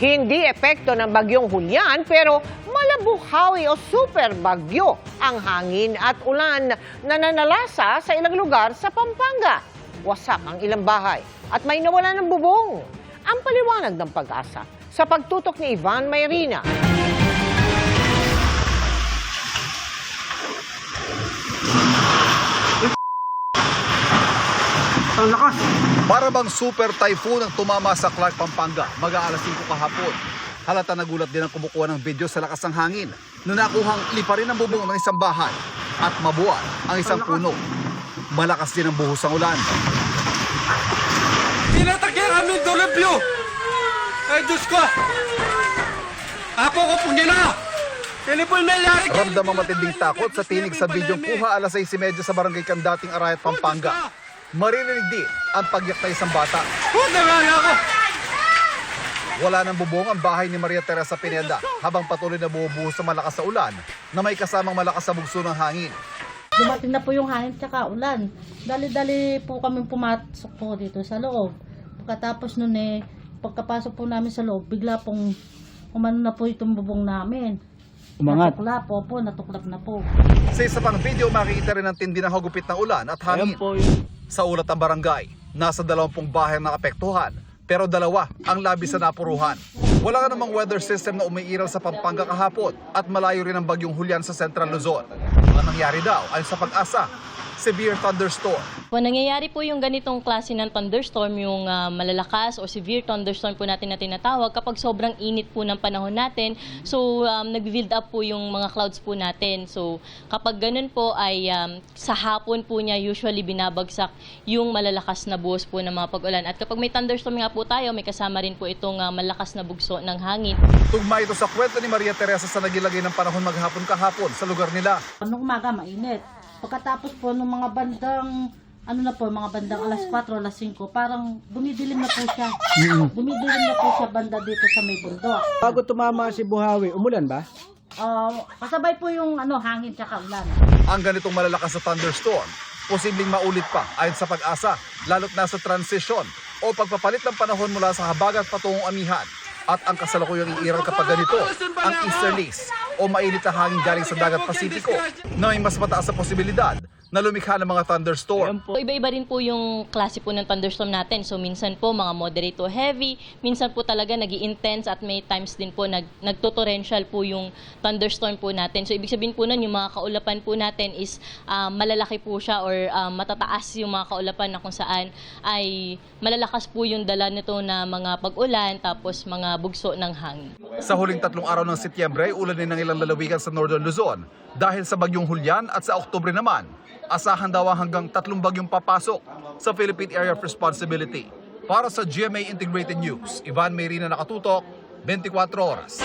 Hindi epekto ng bagyong Julian pero malabuhawi o super bagyo ang hangin at ulan na nanalasa sa ilang lugar sa Pampanga. Wasak ang ilang bahay at may nawala ng bubong. Ang paliwanag ng Pag-asa sa pagtutok ni Ivan Mayrina. Para bang super typhoon ang tumama sa Clark, Pampanga, mag-aalas 5 kahapon. Halata nagulat din ang kumukuha ng video sa lakas ng hangin na nakuhang liparin ang bubong ng isang bahay at mabuwal ang isang puno. Malakas din ang buhos ng ulan. Tinatakya kami dolebyo! Ay, Diyos ko! Apo ko pong gina! Telepon na yari! Ramdam ang matinding takot sa tinig sa bidyong kuha alas 6:30 sa barangay Kandating, Arayat, Pampanga. Maririnig din ang pagyak na isang bata. Puta nga ako! Wala nang bubong ang bahay ni Maria Teresa Pineda habang patuloy na bumubuhos sa malakas sa ulan na may kasamang malakas sa bugso ng hangin. Dumating na po yung hangin tsaka ulan. Dali-dali po kami pumasok po dito sa loob. Pagkatapos nun pagkapasok po namin sa loob, bigla pong umano na po itong bubong namin. Umangat. Natuklap na po. Sa isa pang video, makikita rin ang tindi ng hagupit ng ulan at hangin. Sa ulat ng barangay, nasa 20 bahay ang naapektuhan, pero 2 ang labis na napuruhan. Wala ka namang weather system na umiiral sa Pampanga kahapon at malayo rin ang bagyong Julian sa Central Luzon. Ang nangyari daw ay sa Pag-asa, severe thunderstorm. Nangyayari po yung ganitong klase ng thunderstorm, yung malalakas o severe thunderstorm po natin na tinatawag kapag sobrang init po ng panahon natin. So, nag-build up po yung mga clouds po natin. So, kapag ganun po ay sa hapon po niya usually binabagsak yung malalakas na buhos po ng mga pag-ulan. At kapag may thunderstorm nga po tayo, may kasama rin po itong malakas na bugso ng hangin. Tugma ito sa kwento ni Maria Teresa sa nagilagay ng panahon maghapon kahapon sa lugar nila. Nung umaga, mainit. Pagkatapos po, nung mga bandang, mga bandang alas 4, alas 5, parang dumidilim na po siya. Dumidilim na po siya banda dito sa may bundok. Bago tumama si Buhawi, umulan ba? Kasabay po yung hangin tsaka ulan. Ang ganitong malalakas na thunderstorm, posibleng maulit pa ayon sa Pag-asa, lalo't nasa transition o pagpapalit ng panahon mula sa habagat patungong amihan. At ang kasalukuyang iiral kapag ganito, ang easterlies o mainit na hangin galing sa dagat Pasipiko na may mas mataas na posibilidad na lumikha ng mga thunderstorm. Iba-iba rin po yung klase po ng thunderstorm natin. So minsan po mga moderate to heavy, minsan po talaga nag-i-intense at may times din po nagto-torrential po yung thunderstorm po natin. So ibig sabihin po nun, yung mga kaulapan po natin is malalaki po siya or matataas yung mga kaulapan na kung saan ay malalakas po yung dala nito na mga pag-ulan tapos mga bugso ng hangin. Sa huling 3 araw ng Setyembre, ulanin ng ilang lalawigan sa Northern Luzon. Dahil sa bagyong Julian at sa Oktubre naman, asahan daw ang hanggang 3 bagyong papasok sa Philippine Area of Responsibility. Para sa GMA Integrated News, Ivan Mayrina, nakatutok, 24 oras.